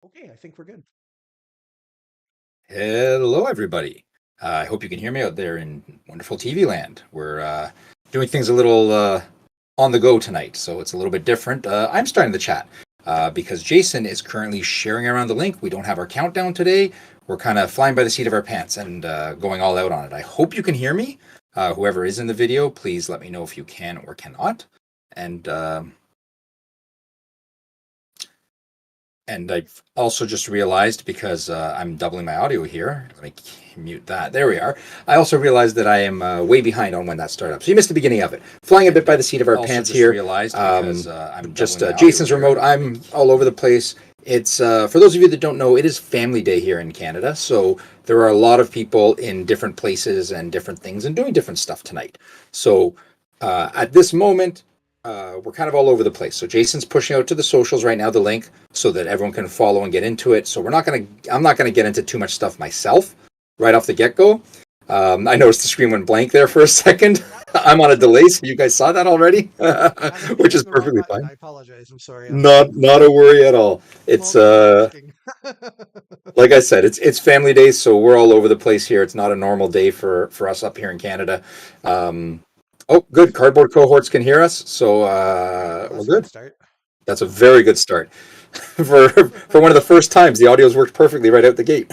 Okay, I think we're good. Hello, everybody. I hope you can hear me out there in wonderful TV land. We're doing things a little on the go tonight, so it's a little bit different. I'm starting the chat because Jason is currently sharing around the link. We don't have our countdown today. We're kind of flying by the seat of our pants and going all out on it. I hope you can hear me. Whoever is in the video, please let me know if you can or cannot. And I've also just realized, because I'm doubling my audio here, let me mute that. There we are. I also realized that I am way behind on when that started up. So you missed the beginning of it. Flying a bit by the seat of our pants here. Realized because I'm just Jason's remote. I'm all over the place. It's for those of you that don't know, it is Family Day here in Canada. So there are a lot of people in different places and different things and doing different stuff tonight. So at this moment, we're kind of all over the place. So Jason's pushing out to the socials right now the link so that everyone can follow and get into it. So I'm not gonna get into too much stuff myself right off the get go. I noticed the screen went blank there for a second. I'm on a delay, so you guys saw that already, which is perfectly fine. I apologize. I'm sorry. Not a worry at all. It's like I said, it's Family Day, so we're all over the place here. It's not a normal day for us up here in Canada. Oh, good. Cardboard cohorts can hear us, so we're good. That's a very good start. for one of the first times, the audio's worked perfectly right out the gate.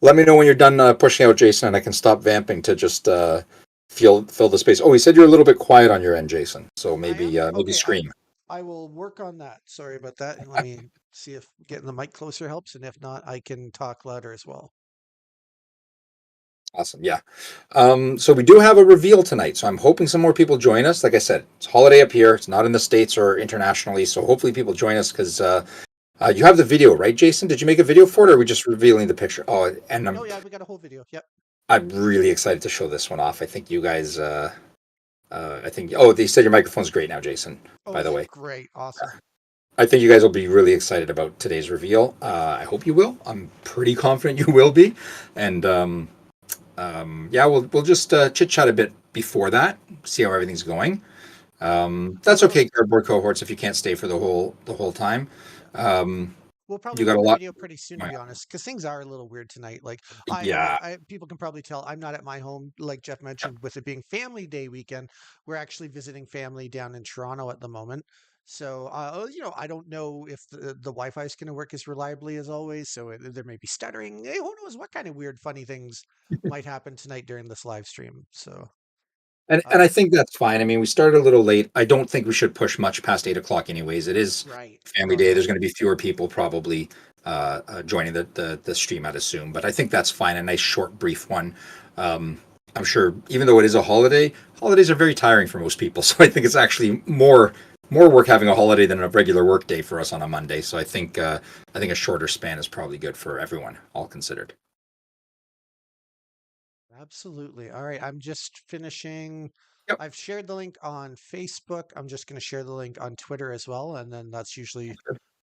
Let me know when you're done pushing out, Jason, and I can stop vamping to just fill the space. Oh, he said you're a little bit quiet on your end, Jason, so maybe scream. I will work on that. Sorry about that. Let me see if getting the mic closer helps, and if not, I can talk louder as well. Awesome. Yeah. So we do have a reveal tonight. So I'm hoping some more people join us. Like I said, it's holiday up here. It's not in the States or internationally. So hopefully people join us because you have the video, right, Jason? Did you make a video for it, or are we just revealing the picture? Oh, and oh yeah, we got a whole video. Yep. I'm really excited to show this one off. I think you guys. They said your microphone's great now, Jason. By the way. Great. Awesome. I think you guys will be really excited about today's reveal. I hope you will. I'm pretty confident you will be, and. We'll just chit chat a bit before that, see how everything's going. That's okay, cardboard cohorts, if you can't stay for the whole time. We'll probably do the video pretty soon, to be honest, because things are a little weird tonight. Like, people can probably tell I'm not at my home, like Jeff mentioned, with it being Family Day weekend. We're actually visiting family down in Toronto at the moment. So, I don't know if the Wi-Fi is going to work as reliably as always. So there may be stuttering. Hey, who knows what kind of weird, funny things might happen tonight during this live stream. So, and I think that's fine. I mean, we started a little late. I don't think we should push much past 8 o'clock, anyways. It is Family Day. There's going to be fewer people probably joining the stream, I'd assume. But I think that's fine. A nice, short, brief one. I'm sure, even though it is a holiday, holidays are very tiring for most people. So I think it's actually more work having a holiday than a regular work day for us on a Monday. So I think a shorter span is probably good for everyone, all considered. Absolutely. All right. I'm just finishing. Yep. I've shared the link on Facebook. I'm just going to share the link on Twitter as well. And then that's usually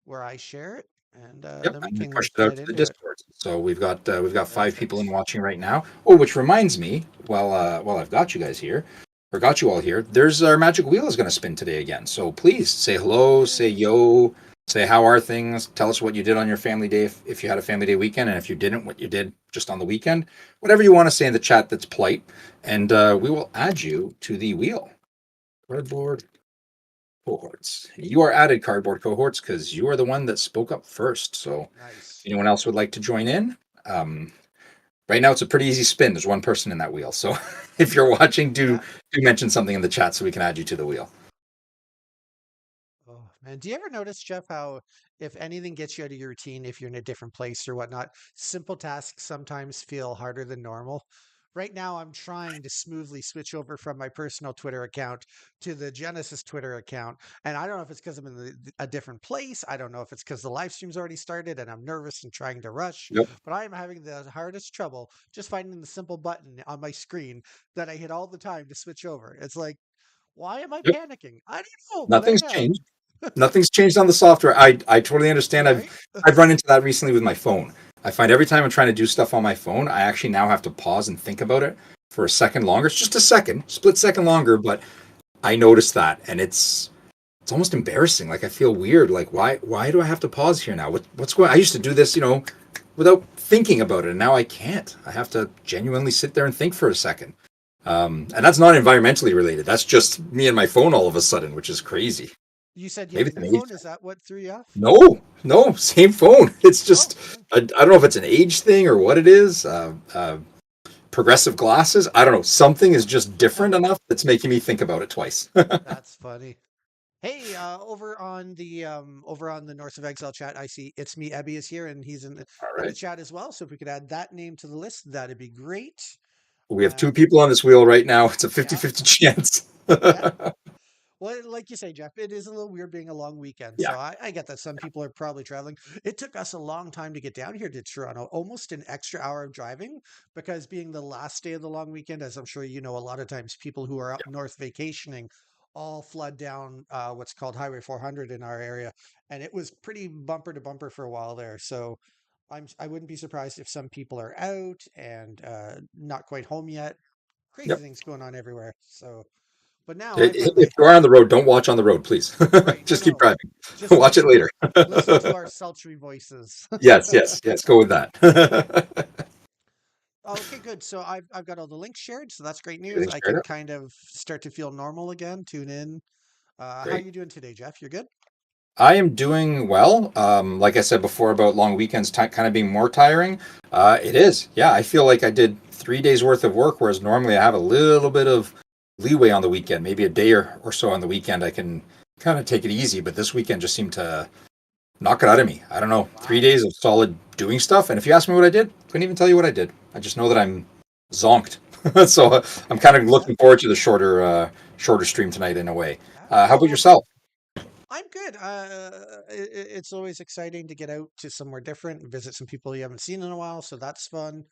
where I share it. And then we can push it out to the Discord. So we've got 5 people in watching right now. Oh, which reminds me, while I've got you guys here, or got you all here, there's our magic wheel is going to spin today again. So please say hello, say yo, say how are things, tell us what you did on your Family Day if you had a Family Day weekend, and if you didn't, what you did just on the weekend. Whatever you want to say in the chat that's polite, and we will add you to the wheel. Cardboard cohorts. You are added, cardboard cohorts, because you are the one that spoke up first. So if anyone else would like to join in, right now it's a pretty easy spin. There's one person in that wheel. So if you're watching, do mention something in the chat so we can add you to the wheel. Oh man, do you ever notice, Jeff, how if anything gets you out of your routine, if you're in a different place or whatnot, simple tasks sometimes feel harder than normal? Right now, I'm trying to smoothly switch over from my personal Twitter account to the Genesis Twitter account. And I don't know if it's because I'm in a different place. I don't know if it's because the live stream's already started and I'm nervous and trying to rush. Yep. But I'm having the hardest trouble just finding the simple button on my screen that I hit all the time to switch over. It's like, why am I panicking? I don't know. Nothing's changed. Nothing's changed on the software. I totally understand. Right? I've run into that recently with my phone. I find every time I'm trying to do stuff on my phone, I actually now have to pause and think about it for a second longer. It's just a second, split second longer, but I noticed that, and it's it's almost embarrassing. Like I feel weird. Like why do I have to pause here now? What's going? I used to do this, without thinking about it, and now I can't. I have to genuinely sit there and think for a second. And that's not environmentally related. That's just me and my phone all of a sudden, which is crazy. You said you have Maybe a it's an new age phone. thing. Is that what threw you off? No, no, same phone. It's Oh, just I don't know if it's an age thing or what it is. Progressive glasses. I don't know. Something is just different enough that's making me think about it twice. All that's funny. Hey, over on the North of Exile chat, I see it's me. Ebby is here, and he's in the right. chat as well. So if we could add that name to the list, that'd be great. We have two Um, people on this wheel right now. It's a yeah, 50-50 chance. yeah. Well, like you say, Jeff, it is a little weird being a long weekend. Yeah. So I get that some people are probably traveling. It took us a long time to get down here to Toronto, almost an extra hour of driving, because being the last day of the long weekend, as I'm sure you know, a lot of times people who are up north vacationing all flood down what's called Highway 400 in our area. And it was pretty bumper to bumper for a while there. So I wouldn't be surprised if some people are out and not quite home yet. Crazy Yep. things going on everywhere. So, but now I If finally, you are on the road, don't watch on the road, please. right, no, Just keep no. driving. Just Watch it later. listen to our sultry voices. Yes, yes, yes. Go with that. Okay, good. So I've got all the links shared, so that's great news. Everything's I straight can up. kind of start to feel normal again, tune in. How are Great. you doing today, Jeff? You're good? I am doing well. Like I said before about long weekends kind of being more tiring. It is. Yeah, I feel like I did 3 days worth of work, whereas normally I have a little bit of leeway on the weekend, maybe a day or so on the weekend. I can kind of take it easy, but this weekend just seemed to knock it out of me. I don't know. three Wow. days of solid doing stuff. And if you ask me what I did, couldn't even tell you what I did. I just know that I'm zonked. So I'm kind Yeah, of yeah, looking forward to the shorter stream tonight in a way. yeah. How about Well, yourself? I'm good. It's always exciting to get out to somewhere different and visit some people you haven't seen in a while, so that's fun.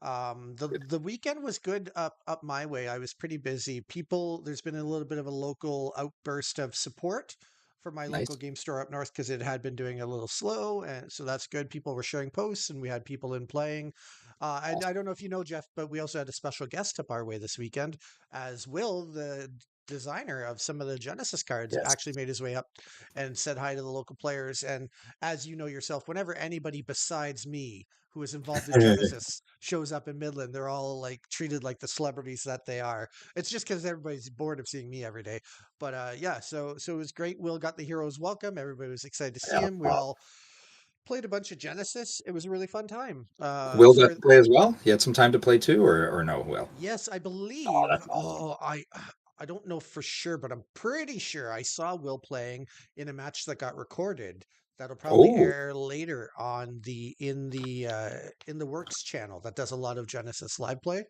The weekend was good up my way. I was pretty busy. There's been a little bit of a local outburst of support for my local Nice. game store up north because it had been doing a little slow, and so that's good. People were sharing posts, and we had people in playing. And I Awesome. don't know if you know, Jeff, but we also had a special guest up our way this weekend, as Will, the designer of some of the Genesis cards, Yes. actually made his way up and said hi to the local players. And as you know yourself, whenever anybody besides me who is involved in Genesis shows up in Midland, they're all like treated like the celebrities that they are. It's just because everybody's bored of seeing me every day. But yeah, so it was great. Will got the hero's welcome. Everybody was excited to see Yeah. him. We all played a bunch of Genesis. It was a really fun time. Will got to play as well. You had some time to play too, or no? Will. Yes, I Oh, believe. that's awesome. I don't know for sure, but I'm pretty sure I saw Will playing in a match that got recorded. That'll probably Oh, air later on in the Works channel that does a lot of Genesis live play.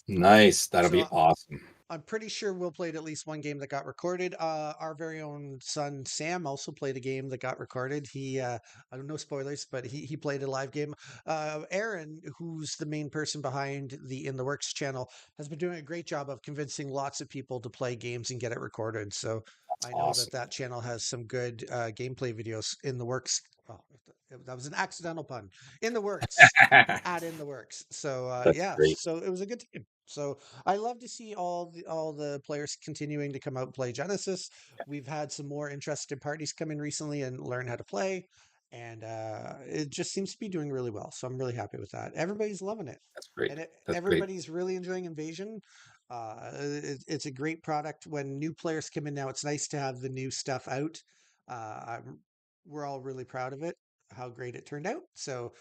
nice. That'll So be awesome. I'm pretty sure Will played at least one game that got recorded. Our very own son Sam also played a game that got recorded. I don't know spoilers, but he played a live game. Aaron, who's the main person behind the In the Works channel, has been doing a great job of convincing lots of people to play games and get it recorded. So That's I know that awesome. that channel has some good gameplay videos in the works. Oh, that was an accidental pun. In the works, add in the works. So That's yeah, great. so it was a good time. So I love to see all the players continuing to come out and play Genesis. We've had some more interested parties come in recently and learn how to play, and it just seems to be doing really well. So I'm really happy with that. Everybody's loving it, That's great. and That's great. everybody's really enjoying Invasion. It's a great product when new players come in now. It's nice to have the new stuff out. I'm, we're all really proud of it, how great it turned out. So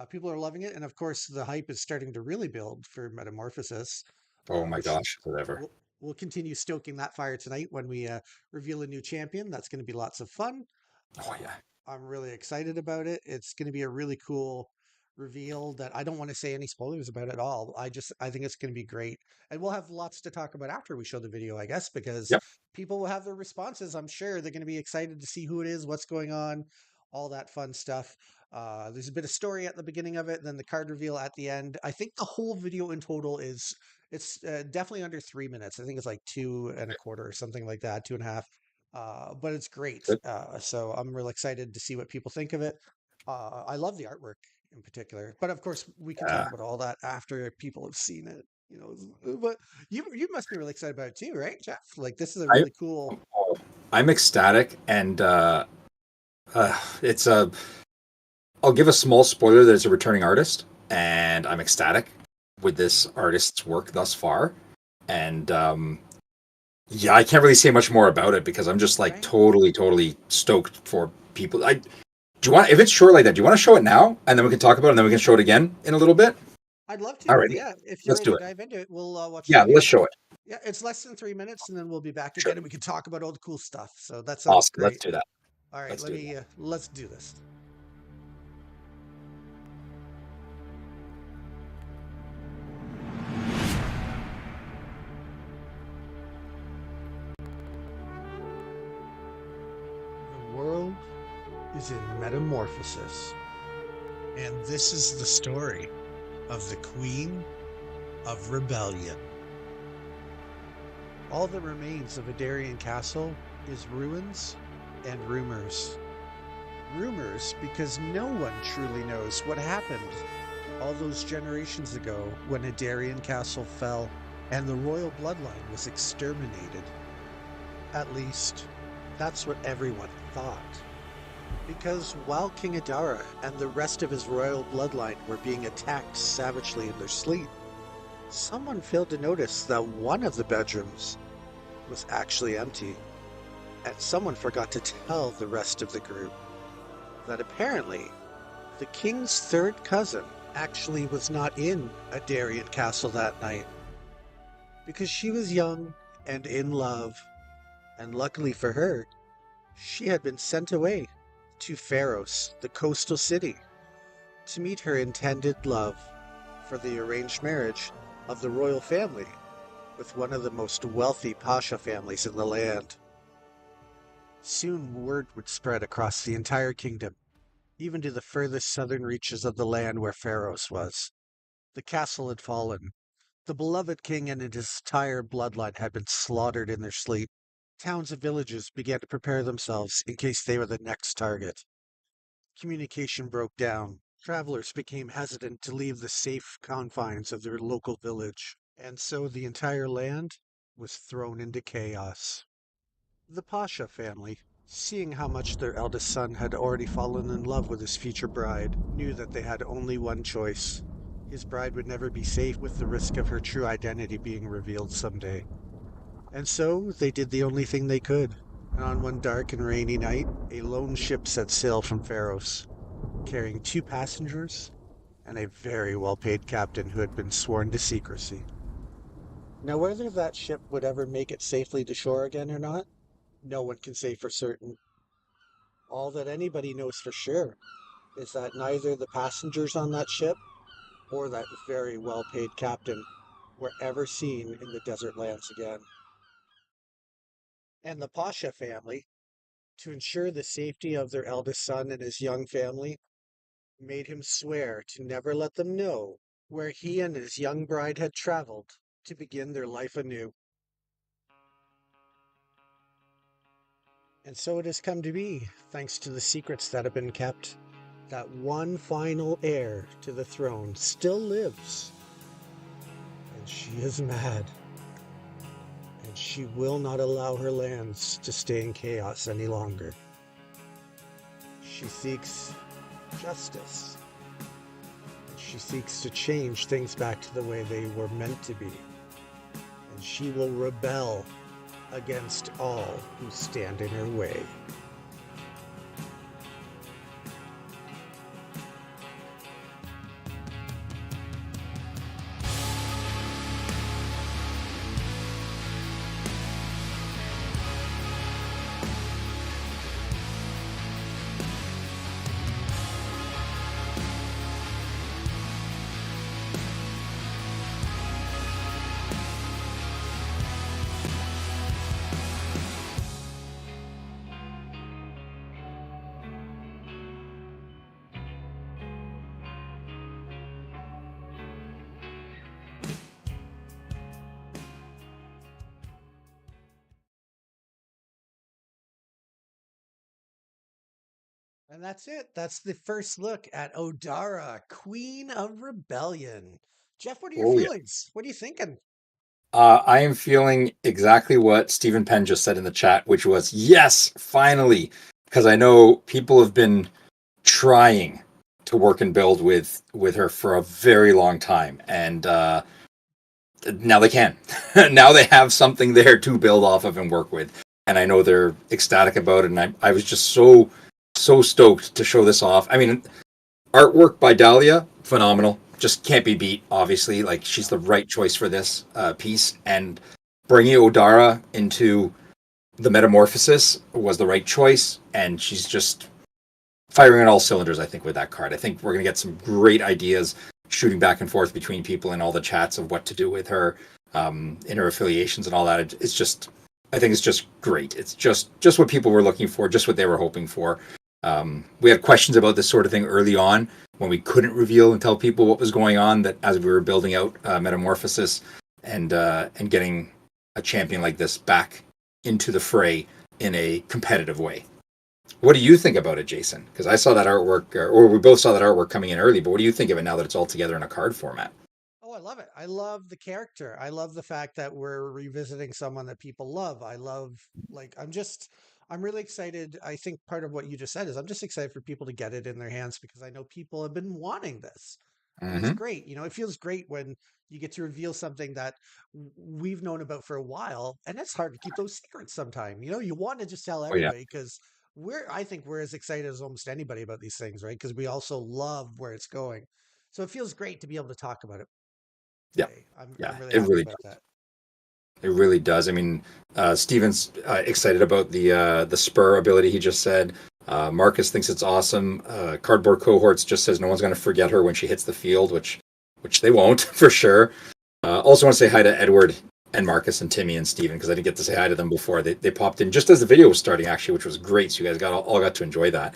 people are loving it, and of course, the hype is starting to really build for Metamorphosis, Oh my which gosh, whatever. we'll continue stoking that fire tonight when we reveal a new champion. That's going to be lots of fun. Oh Uh, yeah. I'm really excited about it. It's going to be a really cool reveal that I don't want to say any spoilers about at all. I think it's going to be great, and we'll have lots to talk about after we show the video, I guess, because Yep. people will have their responses. I'm sure they're going to be excited to see who it is, what's going on, all that fun stuff. There's a bit of story at the beginning of it, then the card reveal at the end. I think the whole video in total is it's definitely under 3 minutes. I think it's like two and a quarter or something like that, two and a half. But it's great. Good. So I'm real excited to see what people think of it. I love the artwork in particular, but of course we can talk Yeah. about all that after people have seen it. But you must be really excited about it too, right, Jeff? Like this is a I really cool. I'm ecstatic, and it's a. I'll give a small spoiler that it's a returning artist, and I'm ecstatic with this artist's work thus far. And yeah, I can't really say much more about it because I'm just like Right. totally stoked for people. I do you want if it's short like that? Do you want to show it now, and then we can talk about it, and then we can show it again in a little bit? I'd love to. Alrighty, Yeah, if you're let's ready do to it. dive into it, we'll watch the Yeah, video. let's show it. Yeah, it's less than 3 minutes, and then we'll be back Sure. again, and we can talk about all the cool stuff. So that sounds Awesome. Let's great. do that. All right, Let's do that. let's do this. The world is in metamorphosis, and this is the story of the Queen of Rebellion. All that remains of Adarian Castle is ruins and rumors. Rumors because no one truly knows what happened all those generations ago when Adarian Castle fell and the royal bloodline was exterminated. At least, that's what everyone thought. Because while King Adara and the rest of his royal bloodline were being attacked savagely in their sleep, someone failed to notice that one of the bedrooms was actually empty, and someone forgot to tell the rest of the group that apparently the king's third cousin actually was not in Adarian Castle that night because she was young and in love, and luckily for her, she had been sent away to Pharos, the coastal city, to meet her intended love for the arranged marriage of the royal family with one of the most wealthy Pasha families in the land. Soon word would spread across the entire kingdom, even to the furthest southern reaches of the land where Pharos was. The castle had fallen. The beloved king and his entire bloodline had been slaughtered in their sleep. Towns and villages began to prepare themselves in case they were the next target. Communication broke down. Travelers became hesitant to leave the safe confines of their local village, and so the entire land was thrown into chaos. The Pasha family, seeing how much their eldest son had already fallen in love with his future bride, knew that they had only one choice. His bride would never be safe with the risk of her true identity being revealed someday. And so they did the only thing they could. And on one dark and rainy night, a lone ship set sail from Pharos, carrying 2 passengers and a very well-paid captain who had been sworn to secrecy. Now, whether that ship would ever make it safely to shore again or not, no one can say for certain. All that anybody knows for sure is that neither the passengers on that ship or that very well-paid captain were ever seen in the desert lands again. And the Pasha family, to ensure the safety of their eldest son and his young family, made him swear to never let them know where he and his young bride had traveled to begin their life anew. And so it has come to be, thanks to the secrets that have been kept, that one final heir to the throne still lives. And she is mad. And she will not allow her lands to stay in chaos any longer. She seeks justice. She seeks to change things back to the way they were meant to be. And she will rebel against all who stand in her way. And that's it. That's the first look at Odara, Queen of Rebellion. Jeff, what are your Oh yeah. feelings? What are you thinking? I am feeling exactly what Stephen Penn just said in the chat, which was yes, finally, because I know people have been trying to work and build with her for a very long time, and now they can. Now they have something there to build off of and work with, and I know they're ecstatic about it. And I was just so stoked to show this off. I mean, artwork by Dahlia, phenomenal. Just can't be beat. Obviously, like she's No. the right choice for this piece, and bringing Odara into the metamorphosis was the right choice, and she's just firing on all cylinders, I think, with that card. I think we're going to get some great ideas shooting back and forth between people in all the chats of what to do with her, in her affiliations and all that. It's just, I think it's just great. It's just what people were looking for, just what they were hoping for. We had questions about this sort of thing early on when we couldn't reveal and tell people what was going on. That as we were building out Metamorphosis and getting a champion like this back into the fray in a competitive way. What do you think about it, Jason? Because I saw that artwork, or we both saw that artwork coming in early. But what do you think of it now that it's all together in a card format? Oh, I love it. I love the character. I love the fact that we're revisiting someone that people love. I love, I'm really excited. I think part of what you just said is I'm just excited for people to get it in their hands because I know people have been wanting this. And it's Mm-hmm. great. It feels great when you get to reveal something that we've known about for a while. And it's hard to keep those secrets sometime. You want to just tell Oh yeah, everybody because I think we're as excited as almost anybody about these things, right? Because we also love where it's going. So it feels great to be able to talk about it yeah, today. yeah. I'm really It happy really about does. that. It really does. I mean, Steven's excited about the spur ability he just said. Marcus thinks it's awesome. Cardboard cohorts just says no one's going to forget her when she hits the field, which they won't for sure. Also want to say hi to Edward and Marcus and Timmy and Steven because I didn't get to say hi to them before. They popped in just as the video was starting actually, which was great. So you guys all got to enjoy that.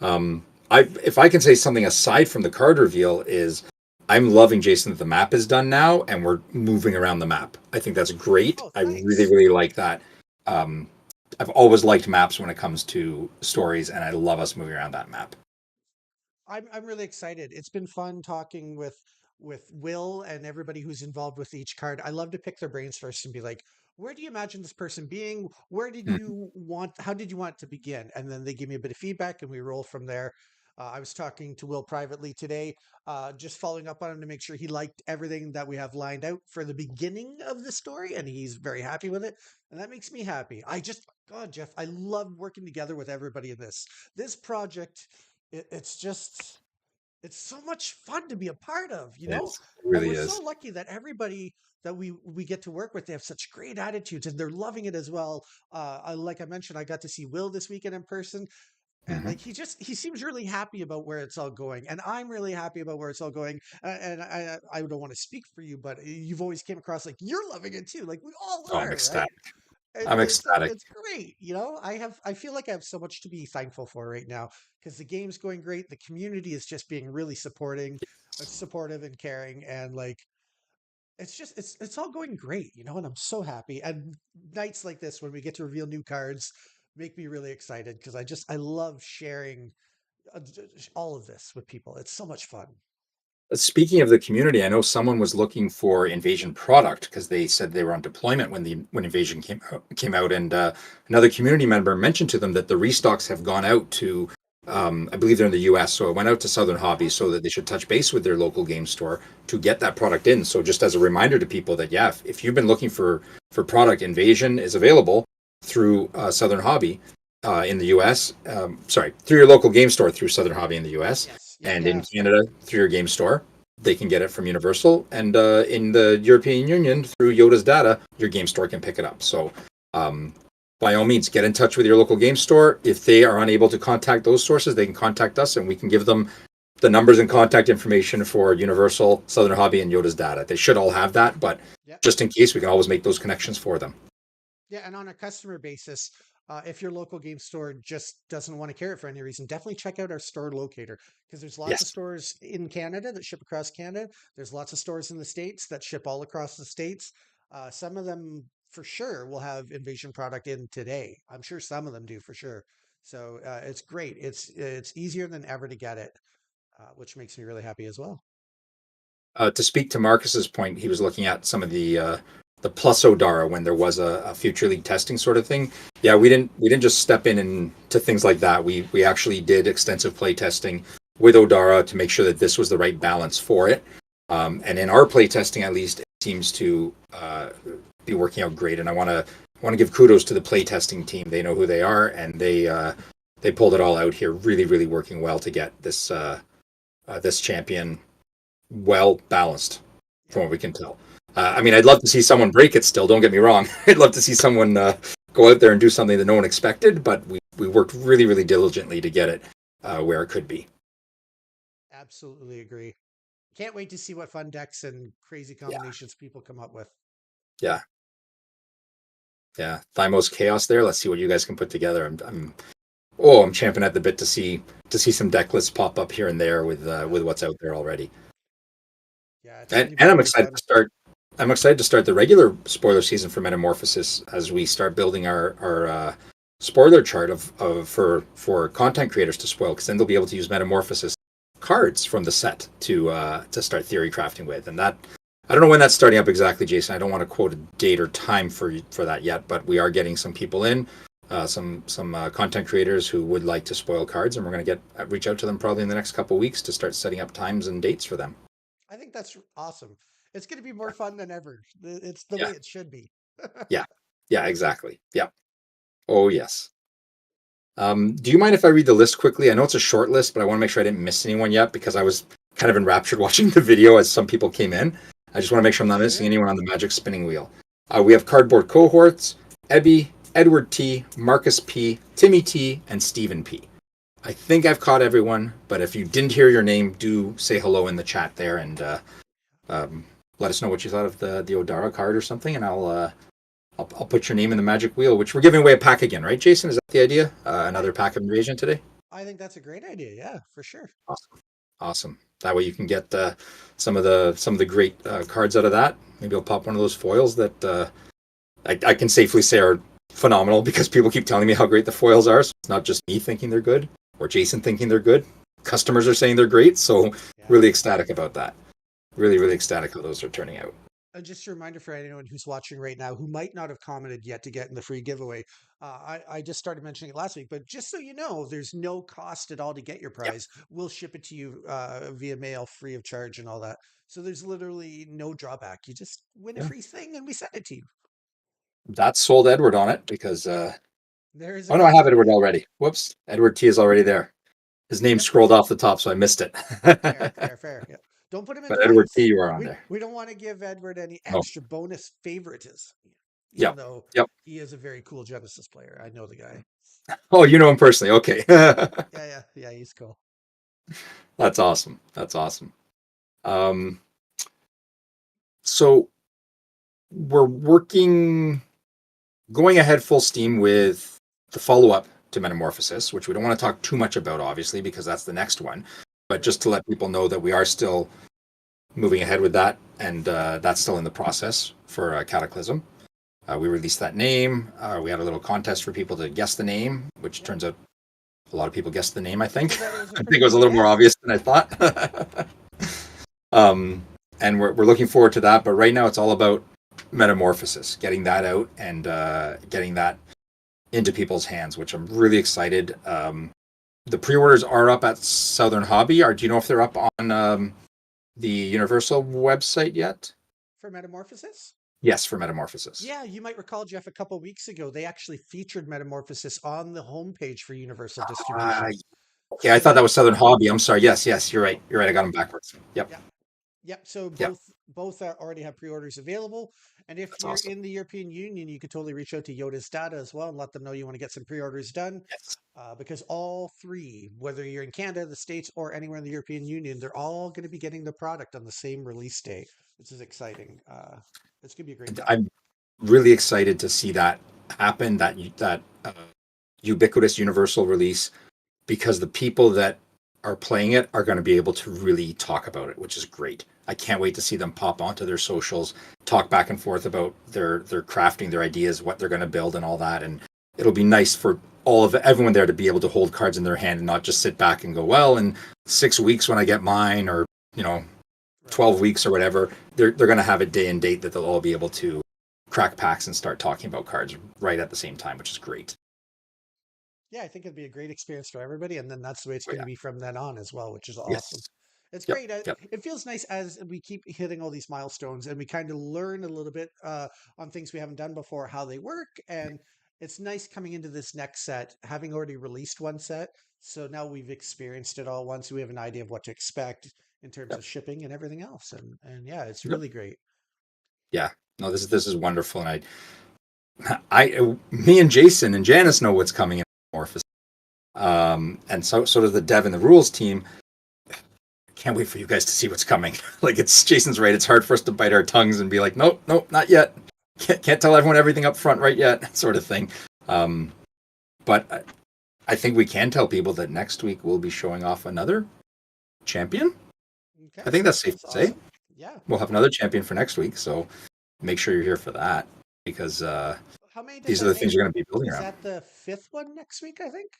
If I can say something aside from the card reveal is I'm loving Jason that the map is done now and we're moving around the map. I think that's great. Oh, I really thanks. really like that. Um, I've always liked maps when it comes to stories, and I love us moving around that map. I'm really excited. It's been fun talking with Will and everybody who's involved with each card. I love to pick their brains first and be like, where do you imagine this person being? Mhm. How did you want it to begin? And then they give me a bit of feedback and we roll from there. I was talking to Will privately today, just following up on him to make sure he liked everything that we have lined out for the beginning of the story, and he's very happy with it. And that makes me happy. God, Jeff, I love working together with everybody in this. This project it's just it's so much fun to be a part of, It and really we're so is. lucky that everybody that we get to work with, they have such great attitudes and they're loving it as well. Like I mentioned, I got to see Will this weekend in person, and Hmm. like he seems really happy about where it's all going, and I'm really happy about where it's all going. And I don't want to speak for you, but you've always came across like you're loving it too, like we all Oh, I'm are, right? ecstatic. And I'm ecstatic. it's great, I feel like I have so much to be thankful for right now because the game's going great. The community is just being really supportive and caring, and like it's all going great, and I'm so happy. And nights like this when we get to reveal new cards make me really excited because I love sharing all of this with people. It's so much fun. Speaking of the community, I know someone was looking for Invasion product because they said they were on deployment when Invasion came out, and another community member mentioned to them that the restocks have gone out to, I believe they're in the U.S., so it went out to Southern Hobby so Awesome. that they should touch base with their local game store to get that product in. So just as a reminder to people that yeah, if you've been looking for product, Invasion is available through Southern Hobby. In the U.S., sorry, through your local game store through Southern Hobby in the U.S., Yes. Yeah. and in Yeah. Canada through your game store. They can get it from Universal, and in the European Union through Yoda's data, your game store can pick it up. So, um, by all means, get in touch with your local game store. If they are unable to contact those sources, they can contact us, and we can give them the numbers and contact information for Universal, Southern Hobby, and Yoda's data. They should all have that, but Yeah. just in case, we can always make those connections for them. Yeah, and on a customer basis, if your local game store just doesn't want to carry it for any reason, definitely check out our store locator because there's lots of Yes. stores in Canada that ship across Canada. There's lots of stores in the States that ship all across the States. Some of them for sure will have Invasion product in today. I'm sure some of them do for sure. So it's great. It's easier than ever to get it, which makes me really happy as well. To speak to Marcus's point, he was looking at some of the plus Odara when there was a future league testing sort of thing. Yeah, we didn't just step in and to things like that. We actually did extensive play testing with Odara to make sure that this was the right balance for it. And in our play testing, at least, it seems to be working out great. And I want to give kudos to the play testing team. They know who they are, and they pulled it all out here, really, really working well to get this champion well balanced, from what we can tell. I mean, I'd love to see someone break it still, don't get me wrong. I'd love to see someone go out there and do something that no one expected, but we worked really, really diligently to get it where it could be. Absolutely agree. Can't wait to see what fun decks and crazy combinations people come up with. Yeah. Yeah. Thymos Chaos there. Let's see what you guys can put together. I'm champing at the bit to see some deck lists pop up here and there with what's out there already. Yeah, and I'm excited to start. I'm excited to start the regular spoiler season for Metamorphosis as we start building our spoiler chart for content creators to spoil, because then they'll be able to use Metamorphosis cards from the set to start theory crafting with. And that, I don't know when that's starting up exactly, Jason. I don't want to quote a date or time for that yet, but we are getting some people in, some content creators who would like to spoil cards, and we're going to reach out to them probably in the next couple of weeks to start setting up times and dates for them. I think that's awesome. It's going to be more fun than ever. It's the way it should be. Yeah, exactly. Yeah. Oh, yes. Do you mind if I read the list quickly? I know it's a short list, but I want to make sure I didn't miss anyone yet, because I was kind of enraptured watching the video as some people came in. I just want to make sure I'm not missing anyone on the Magic spinning wheel. We have Cardboard Cohorts, Ebby, Edward T, Marcus P, Timmy T, and Stephen P. I think I've caught everyone, but if you didn't hear your name, do say hello in the chat there, and let us know what you thought of the Odara card or something, and I'll put your name in the Magic Wheel, which we're giving away a pack again, right, Jason? Is that the idea? Another pack of Invasion today? I think that's a great idea. Yeah, for sure. Awesome. That way you can get some of the great cards out of that. Maybe I'll pop one of those foils that I can safely say are phenomenal, because people keep telling me how great the foils are. So it's not just me thinking they're good or Jason thinking they're good. Customers are saying they're great. So really ecstatic about that. Really, really ecstatic how those are turning out. Just a reminder for anyone who's watching right now who might not have commented yet to get in the free giveaway. I just started mentioning it last week, but just so you know, there's no cost at all to get your prize. Yep. We'll ship it to you via mail, free of charge and all that. So there's literally no drawback. You just win a free thing and we send it to you. That's sold Edward on it, because there's no, I have Edward already. Whoops. Edward T is already there. His name scrolled off the top, so I missed it. Fair. Yeah. Don't put him in. But Edward T, you are on there. We don't want to give Edward any extra bonus favoritism, even though he is a very cool Genesis player. I know the guy. Oh, you know him personally. Okay. Yeah, he's cool. That's awesome. So we're going ahead full steam with the follow-up to Metamorphosis, which we don't want to talk too much about, obviously, because that's the next one. But just to let people know that we are still moving ahead with that, and that's still in the process for Cataclysm. We released that name. We had a little contest for people to guess the name, which turns out a lot of people guessed the name, I think. I think it was a little more obvious than I thought. And we're looking forward to that. But right now it's all about Metamorphosis, getting that out and getting that into people's hands, which I'm really excited. The pre-orders are up at Southern Hobby. Do you know if they're up on the Universal website yet? For Metamorphosis? Yes, for Metamorphosis. Yeah, you might recall, Jeff, a couple of weeks ago, they actually featured Metamorphosis on the homepage for Universal distribution. Okay, I thought that was Southern Hobby. I'm sorry. Yes, you're right. I got them backwards. Yep. So both already have pre-orders available. And if you're in the European Union, you could totally reach out to Yoda's Data as well and let them know you want to get some pre-orders done. Yes. Because all three, whether you're in Canada, the States, or anywhere in the European Union, they're all going to be getting the product on the same release day, which is exciting. It's going to be a great time. I'm really excited to see that happen, that ubiquitous universal release, because the people that are playing it are going to be able to really talk about it, which is great. I can't wait to see them pop onto their socials, talk back and forth about their crafting, their ideas, what they're going to build and all that. And it'll be nice for everyone there to be able to hold cards in their hand and not just sit back and go, well, in 6 weeks when I get mine, or, 12 weeks or whatever, they're going to have a day and date that they'll all be able to crack packs and start talking about cards right at the same time, which is great. Yeah, I think it'd be a great experience for everybody, and then that's the way it's Oh, going to yeah. be from then on as well, which is awesome. Yes. It's Yep. great. Yep. It feels nice as we keep hitting all these milestones, and we kind of learn a little bit on things we haven't done before, how they work, and it's nice coming into this next set, having already released one set. So now we've experienced it all once. We have an idea of what to expect in terms Yep. of shipping and everything else, and yeah, it's Yep. really great. Yeah. No, this is wonderful, and me and Jason and Janice know what's coming in Amorphous. And so does the dev and the rules team. Can't wait for you guys to see what's coming. Like, it's Jason's right. It's hard for us to bite our tongues and be like, nope, not yet. Can't tell everyone everything up front right yet, sort of thing. But I think we can tell people that next week we'll be showing off another champion. Okay, I think that's safe to say. awesome. Yeah. We'll have another champion for next week, so make sure you're here for that, because How many does these are that the things make? you're going to be building Is around. that the fifth one next week, I think?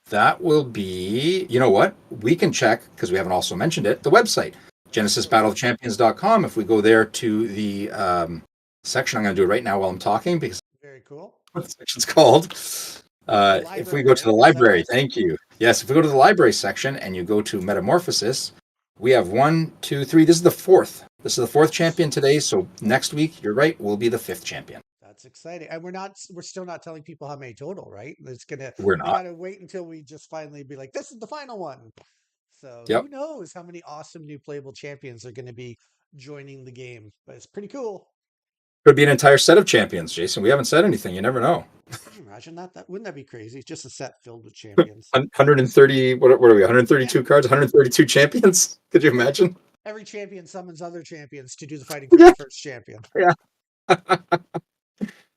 That will be, you know what? We can check, because we haven't also mentioned it, the website, genesisbattleofchampions.com. If we go there to the section, I'm going to do it right now while I'm talking, because Very cool. what the section's called. If we Library, go to the right? Is that library, right? thank you. Yes, if we go to the library section and you go to Metamorphosis, we have 1, 2, 3. This is the fourth. This is the fourth champion today. So next week, you're right, we'll be the fifth champion. That's exciting. And we're still not telling people how many total, right? We're We not. gotta wait until we just finally be like, this is the final one. So who Yep. knows how many awesome new playable champions are gonna be joining the game. But it's pretty cool. Could be an entire set of champions, Jason. We haven't said anything. You never know. Can you imagine that? Wouldn't that be crazy? Just a set filled with champions. 130, what are we, Yeah. 132 cards, 132 champions? Could you imagine? Every champion summons other champions to do the fighting for Yeah. the first champion. Yeah.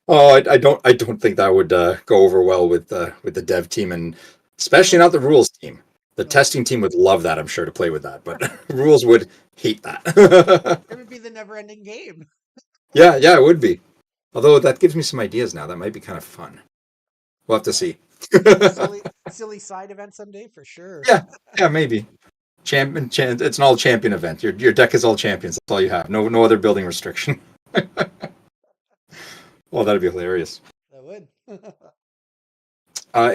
Oh, I don't think that would go over well with the dev team, and especially not the rules team. The No, testing team would love that, I'm sure, to play with that, but rules would hate that. it would be the never ending game. Yeah, it would be. Although that gives me some ideas now. That might be kind of fun. We'll have to see. Silly side event someday for sure. Yeah, maybe. It's an all champion event. Your deck is all champions. That's all you have. No other building restriction. Well, that'd be hilarious. That would.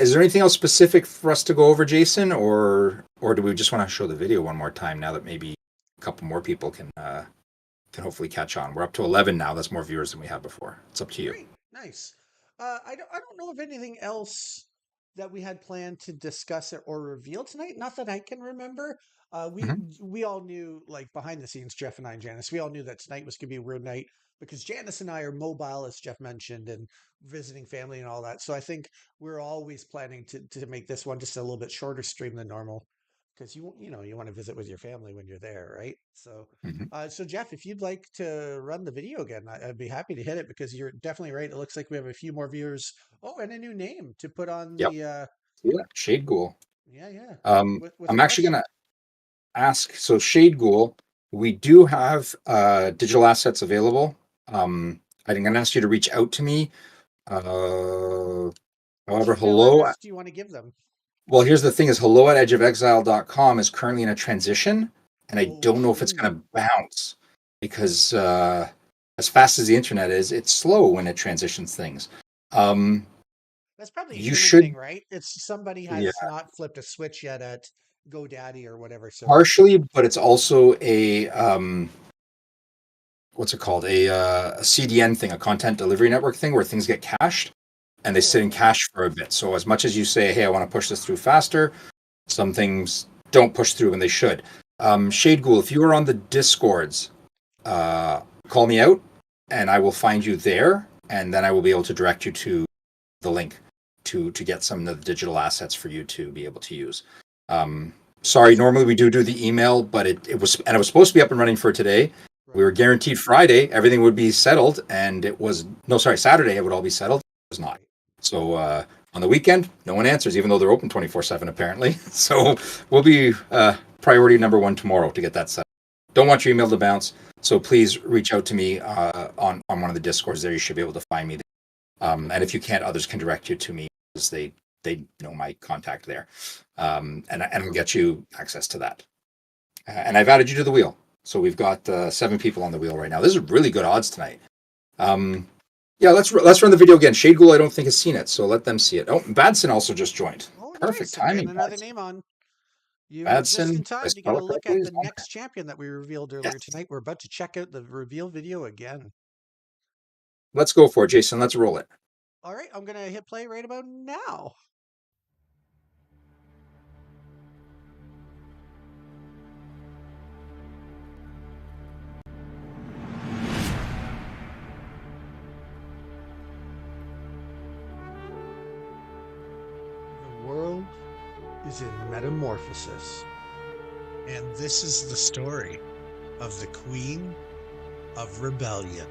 Is there anything else specific for us to go over, Jason, or do we just want to show the video one more time now that maybe a couple more people can hopefully catch on? We're up to 11 now. That's more viewers than we had before. It's up to you. Great, nice. I don't know of anything else that we had planned to discuss or reveal tonight. Not that I can remember. Mhm. We all knew, like behind the scenes, Jeff and I and Janice, we all knew that tonight was gonna be a weird night because Janice and I are mobile, as Jeff mentioned, and visiting family and all that. So I think we're always planning to make this one just a little bit shorter stream than normal because you want to visit with your family when you're there, right? So Mhm. so Jeff, if you'd like to run the video again, I'd be happy to hit it because you're definitely right. It looks like we have a few more viewers. Oh, and a new name to put on Yep. the Yeah. Shade Ghoul. yeah. With a I'm actually question. gonna ask. So Shade Ghoul, we do have digital assets available. I'm gonna ask you to reach out to me. Uh, Which However, email address do you want to give them? well, here's the thing: is hello at edgeofexile.com is currently in a transition, and I Oh, don't know if it's going true. to bounce because as fast as the internet is, it's slow when it transitions things. Um, That's probably a you human thing, should, right? It's somebody yeah, has not flipped a switch yet at GoDaddy or whatever. So partially, but it's also a what's it called? A CDN thing, a content delivery network thing, where things get cached and they sit in oh, cache for a bit. So as much as you say, "Hey, I want to push this through faster," some things don't push through when they should. Shade Ghoul, if you are on the Discords, call me out and I will find you there, and then I will be able to direct you to the link to get some of the digital assets for you to be able to use. Sorry, yes, normally we do the email, but it was supposed to be up and running for today. We right, were guaranteed Friday everything would be settled, and it was no, sorry, Saturday it would all be settled. It was not. right. So on the weekend, no one answers, even though they're open 24/7 apparently. So we'll be priority number one tomorrow to get that set. Don't want your email to bounce, so please reach out to me on one of the discords. There, you should be able to find me. And if you can't, others can direct you to me because they know my contact there, and I'll get you access to that. And I've added you to the wheel, So we've got 7 people on the wheel right now. This is really good odds tonight. Yeah, let's run the video again. Shade Ghoul, I don't think has seen it, so let them see it. Oh, Badson also just joined. Oh, Perfect nice. I'm getting timing, another Badson. name on. You were just in Badson, I time to get spell a it look correctly? at Is the on. next champion that we revealed earlier Yes. tonight. We're about to check out the reveal video again. Let's go for it, Jason. Let's roll it. All right, I'm going to hit play right about now. The world is in metamorphosis. And this is the story of the Queen of Rebellion.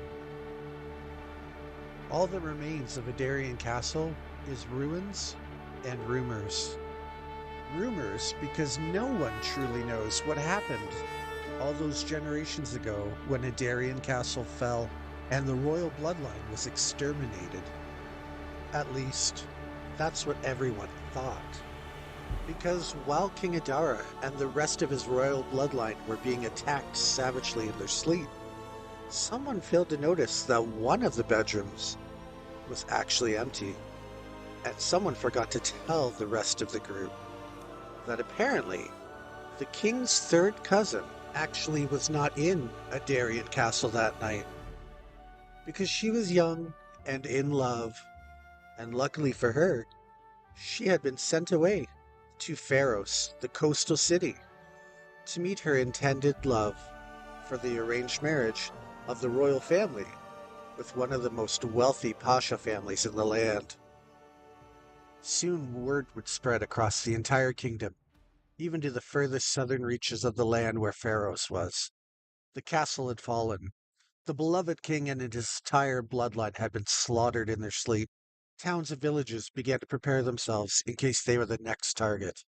All that remains of Adarian Castle is ruins and rumors. Rumors because no one truly knows what happened all those generations ago when Adarian Castle fell and the royal bloodline was exterminated. At least, that's what everyone thought. Because while King Adara and the rest of his royal bloodline were being attacked savagely in their sleep, someone failed to notice that one of the bedrooms was actually empty. And someone forgot to tell the rest of the group that apparently the king's third cousin actually was not in Adarian Castle that night. Because she was young and in love, and luckily for her, she had been sent away to Pharos, the coastal city, to meet her intended love for the arranged marriage of the royal family with one of the most wealthy Pasha families in the land. Soon word would spread across the entire kingdom, even to the furthest southern reaches of the land where Pharos was. The castle had fallen. The beloved king and his entire bloodline had been slaughtered in their sleep. Towns and villages began to prepare themselves in case they were the next target.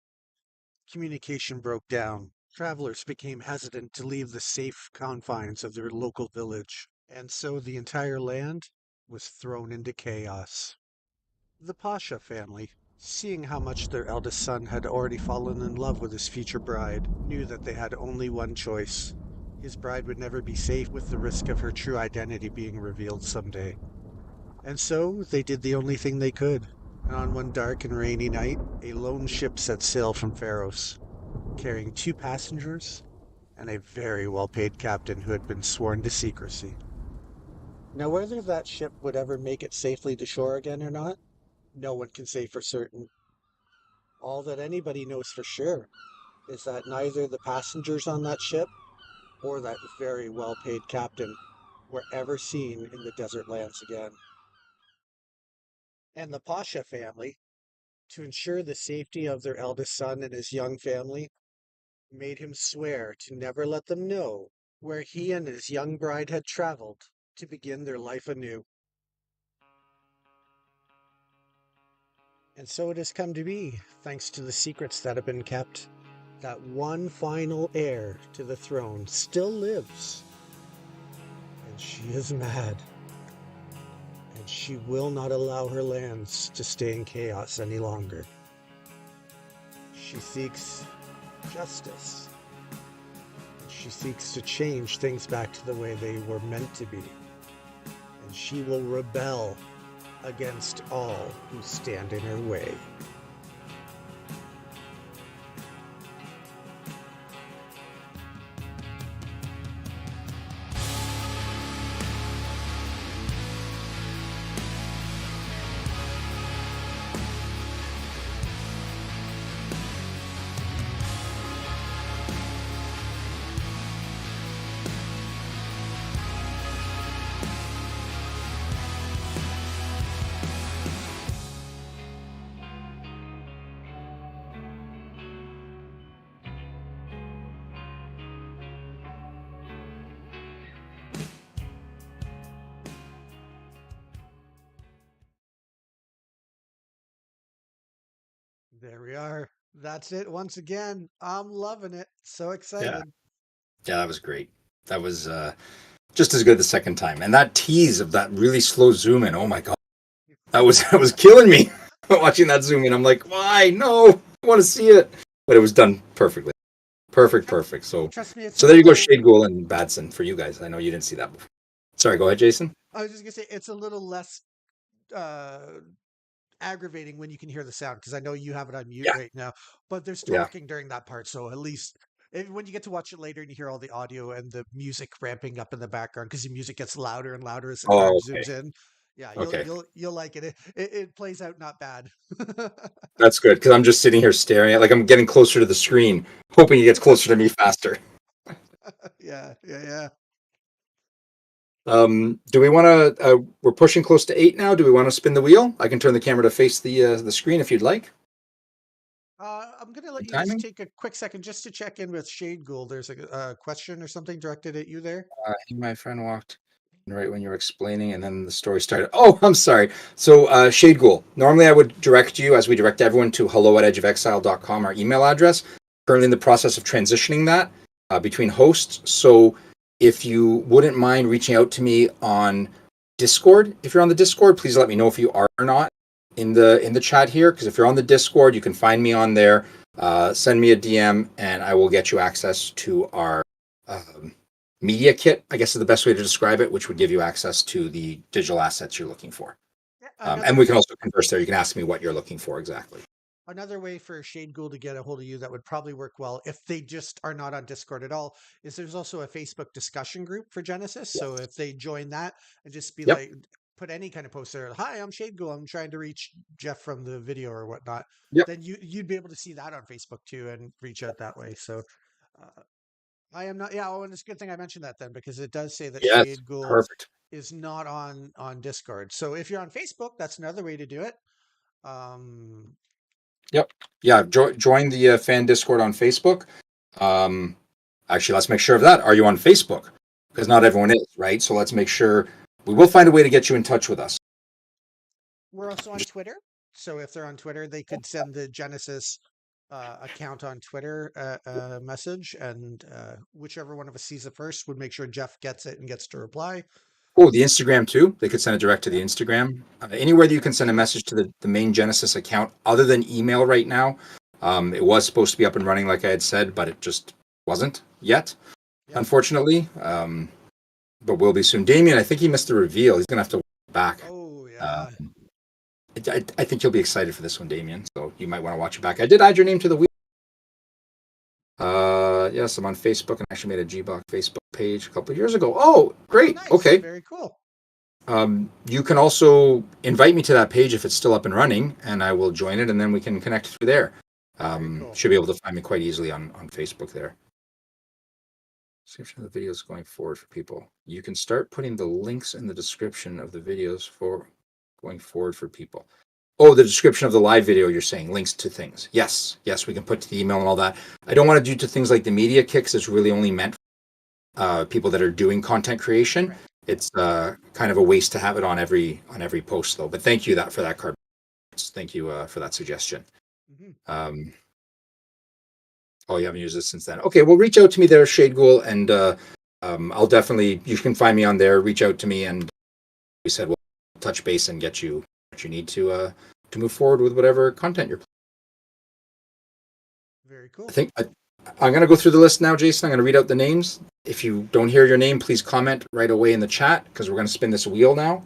Communication broke down. Travelers became hesitant to leave the safe confines of their local village, and so the entire land was thrown into chaos. The Pasha family, seeing how much their eldest son had already fallen in love with his future bride, knew that they had only one choice. His bride would never be safe with the risk of her true identity being revealed someday. And so they did the only thing they could. And on one dark and rainy night, a lone ship set sail from Pharos, carrying 2 passengers and a very well-paid captain who had been sworn to secrecy. Now, whether that ship would ever make it safely to shore again or not, no one can say for certain. All that anybody knows for sure is that neither the passengers on that ship or that very well-paid captain were ever seen in the desert lands again. And the Pasha family, to ensure the safety of their eldest son and his young family, made him swear to never let them know where he and his young bride had traveled to begin their life anew. And so it has come to be, thanks to the secrets that have been kept, that one final heir to the throne still lives. And she is mad. And she will not allow her lands to stay in chaos any longer. She seeks justice. She seeks to change things back to the way they were meant to be. And she will rebel against all who stand in her way. There we are. That's it once again. I'm loving it. So Yeah. excited. Yeah, that was great. That was just as good the second time. And that tease of that really slow zoom in, oh my god. That was killing me watching that zoom in. I'm like, why? No, I want to see it. But it was done perfectly. Perfect. So, Trust me, it's a there you go, little. Shade Ghoul and Badson for you guys. I know you didn't see that before. Sorry, go ahead, Jason. I was just gonna say it's a little less uh aggravating when you can hear the sound because I know you have it on mute Yeah, right now, but there's yeah. talking during that part. So at least when you get to watch it later and you hear all the audio and the music ramping up in the background because the music gets louder and louder as the card Oh, okay, zooms in. Yeah, okay. you'll like it. It plays out not bad. That's good because I'm just sitting here staring at, like, I'm getting closer to the screen, hoping he gets closer to me faster. Yeah. Do we want to? We're pushing close to 8 now. Do we want to spin the wheel? I can turn the camera to face the screen if you'd like. I'm gonna let And you just timing. take a quick second just to check in with Shade Ghoul. There's a question or something directed at you there. My friend walked in right when you were explaining, and then the story started. Oh, I'm sorry. So, Shade Ghoul. Normally, I would direct you, as we direct everyone, to hello@edgeofexile.com, our email address. Currently in the process of transitioning that between hosts. So, if you wouldn't mind reaching out to me on Discord, if you're on the Discord, please let me know if you are or not in the chat here. Because if you're on the Discord, you can find me on there. Send me a DM, and I will get you access to our um, media kit, I guess is the best way to describe it, which would give you access to the digital assets you're looking for. Yeah, And we can also converse there. You can ask me what you're looking for exactly. another way for Shade Ghoul to get a hold of you that would probably work well if they just are not on Discord at all is there's also a Facebook discussion group for Genesis. So Yes. if they join that and just be Yep. like, put any kind of post there, hi, I'm Shade Ghoul. I'm trying to reach Jeff from the video or whatnot. Yep. Then you'd be able to see that on Facebook too and reach out that way. So uh, I am not. Yeah, oh, and it's a good thing I mentioned that then because it does say that Yes. Shade Ghoul Perfect. is not on Discord. So if you're on Facebook, that's another way to do it. Um, Yep. Yeah. Join the fan Discord on Facebook. Um, Actually, let's make sure of that. Are you on Facebook? Because not everyone is, right? So let's make sure we will find a way to get you in touch with us. We're also on Twitter. So if they're on Twitter, they could send the Genesis account on Twitter a message, and whichever one of us sees it first would make sure Jeff gets it and gets to reply. Oh, the Instagram too. They could send it direct to the Yep. Instagram. Anywhere that you can send a message to the main Genesis account, other than email right now. It was supposed to be up and running, like I had said, but it just wasn't yet, Yep. unfortunately. But will be soon. Damien, I think he missed the reveal. He's gonna have to watch back. Oh Uh, yeah. I think you'll be excited for this one, Damien. So you might want to watch it back. I did add your name to the wheel. Yes, I'm on Facebook and actually made a GBoC Facebook page a couple of years ago. Oh, Oh, great. nice. Okay. Very cool. You can also invite me to that page if it's still up and running, and I will join it, and then we can connect through there. Very cool. Should be able to find me quite easily on Facebook there. Description of the videos going forward for people. You can start putting the links in the description of the videos for going forward for people. Oh, the description of the live video, you're saying links to things. Yes, we can put to the email and all that. I don't want to do to things like the media kicks. It's really only meant for people that are doing content creation. Right. It's kind of a waste to have it on every post, though. But thank you for that card. Thank you for that suggestion. Mm-hmm. Oh, you haven't used it since then. Okay, well, reach out to me there, Shade Ghoul, and I'll definitely. You can find me on there. Reach out to me, and we said we'll touch base and get you what you need to move forward with whatever content you're. Very cool. I think I'm going to go through the list now, Jason. I'm going to read out the names. If you don't hear your name, please comment right away in the chat because we're going to spin this wheel now.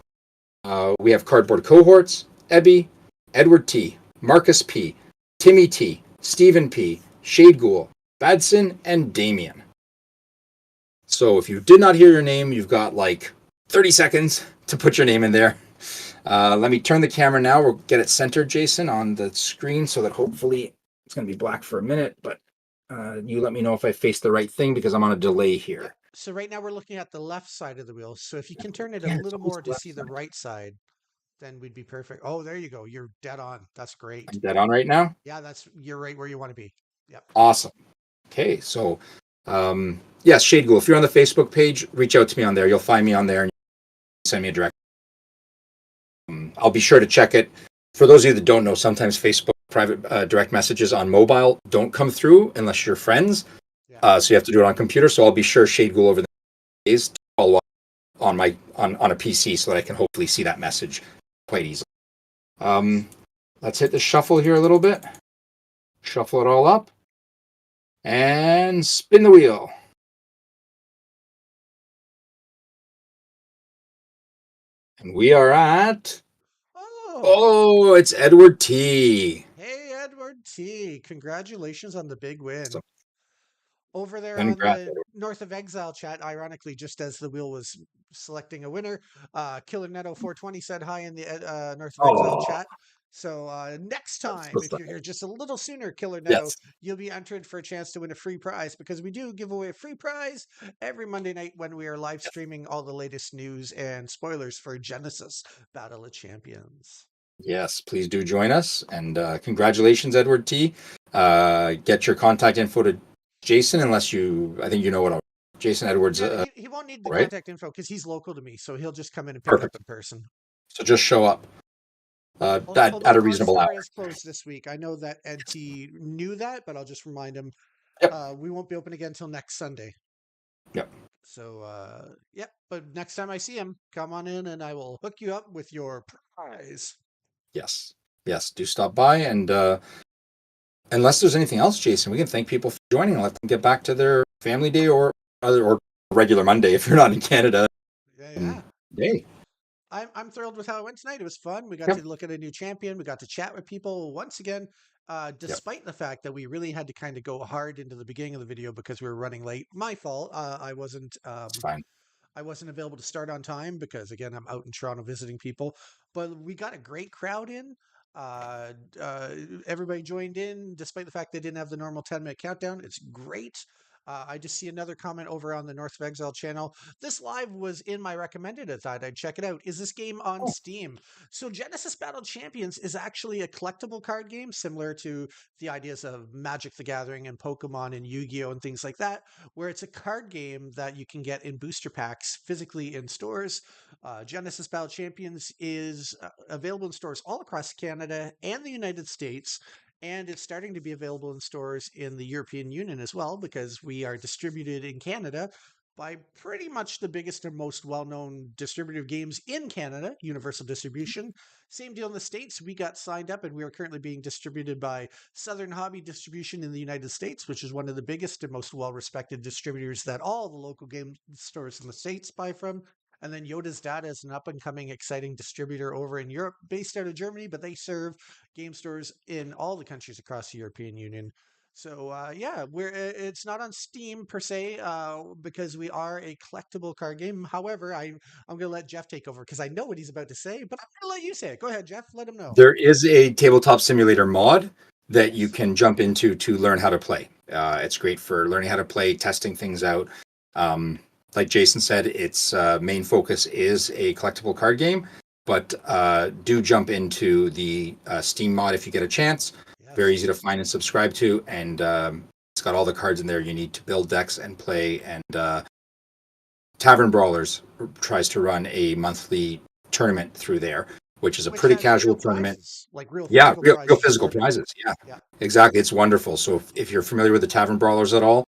We have Cardboard Cohorts, Ebby, Edward T, Marcus P, Timmy T, Stephen P, Shade Ghoul, Badson, and Damien. So if you did not hear your name, you've got like 30 seconds to put your name in there. Let me turn the camera now. We'll get it centered, Jason, on the screen so that hopefully it's going to be black for a minute, but you let me know if I face the right thing because I'm on a delay here. So right now we're looking at the left side of the wheel. So if you can turn it a Yeah, it's little always more the to left see the side. right side, then we'd be perfect. Oh, there you go. You're dead on. That's great. I'm dead on right now? Yeah, you're right where you want to be. Yep. Awesome. Okay, so yes, Shade Ghoul, if you're on the Facebook page, reach out to me on there. You'll find me on there and send me a direct. I'll be sure to check it. For those of you that don't know, sometimes Facebook private direct messages on mobile don't come through unless you're friends. Yeah. So you have to do it on computer. So I'll be sure Shade Ghoul over the days to follow up on my on a PC so that I can hopefully see that message quite easily. Let's hit the shuffle here a little bit. Shuffle it all up. And spin the wheel. And we are at... Oh, it's Edward T. Hey, Edward T. Congratulations on the big win. So, Over there on congrats, the Edward. North of Exile chat, ironically, just as the wheel was selecting a winner, Killer Netto 420 said hi in the North of Exile Oh, chat. So next that's time, so if you're sad. here just a little sooner, Killer Netto, Yes. you'll be entered for a chance to win a free prize because we do give away a free prize every Monday night when we are live Yes. streaming all the latest news and spoilers for Genesis Battle of Champions. Yes, please do join us. And congratulations, Edward T. Get your contact info to Jason, unless you, I think you know what, Jason Edwards, Yeah, he won't need the right? contact info because he's local to me, so he'll just come in and pick it up Perfect. in person. So just show up Although at a our reasonable hour. store is closed this week. I know that Ed T knew that, but I'll just remind him Yep. we won't be open again until next Sunday. Yep. So yeah, but next time I see him, come on in and I will hook you up with your prize. Yes. Yes. Do stop by. And unless there's anything else, Jason, we can thank people for joining and let them get back to their family day or regular Monday if you're not in Canada. Yeah. Day. I'm thrilled with how it went tonight. It was fun. We got Yep. to look at a new champion. We got to chat with people once again. Yep. Despite the fact that we really had to kind of go hard into the beginning of the video because we were running late. My fault. It's fine. I wasn't available to start on time because again I'm out in Toronto visiting people. But we got a great crowd in. Uh, uh, Everybody joined in despite the fact they didn't have the normal 10-minute countdown. It's great. I just see another comment over on the North of Exile channel. This live was in my recommended. I thought I'd check it out. Is this game on Oh, Steam? So Genesis Battle Champions is actually a collectible card game similar to the ideas of Magic the Gathering and Pokemon and Yu-Gi-Oh and things like that, where it's a card game that you can get in booster packs physically in stores. Genesis Battle Champions is available in stores all across Canada and the United States. And it's starting to be available in stores in the European Union as well, because we are distributed in Canada by pretty much the biggest and most well known distributor of games in Canada, Universal Distribution. Same deal in the States. We got signed up and we are currently being distributed by Southern Hobby Distribution in the United States, which is one of the biggest and most well respected distributors that all the local game stores in the States buy from. And then Yoda's Data is an up and coming, exciting distributor over in Europe, based out of Germany, but they serve game stores in all the countries across the European Union. So yeah, it's not on Steam per se because we are a collectible card game. However, I'm going to let Jeff take over because I know what he's about to say, but I'm going to let you say it. Go ahead, Jeff. Let him know. there is a tabletop simulator mod that you Yes. can jump into to learn how to play. It's great for learning how to play, testing things out. Like Jason said, its main focus is a collectible card game, but do jump into the Steam mod if you get a chance. Very Yes. easy to find and subscribe to, and it's got all the cards in there you need to build decks and play. And Tavern Brawlers tries to run a monthly tournament through there, which is a Which pretty has casual real tournament. prizes, like real Yeah, physical real prizes physical awarded. prizes. Yeah, Yeah. exactly. It's wonderful. So if you're familiar with the Tavern Brawlers at all,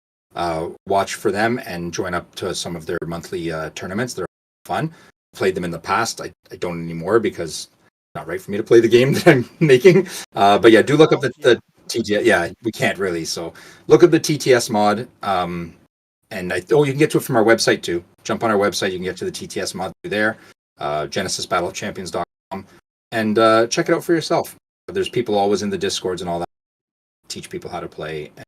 watch for them and join up to some of their monthly tournaments. They're fun. Played them in the past. I don't anymore because it's not right for me to play the game that I'm making. But yeah, do look up Yeah. the TTS. Yeah, we can't really. So look up the TTS mod. And you can get to it from our website too. Jump on our website. You can get to the TTS mod through there, genesisbattlechampions.com, and check it out for yourself. There's people always in the discords and all that, teach people how to play and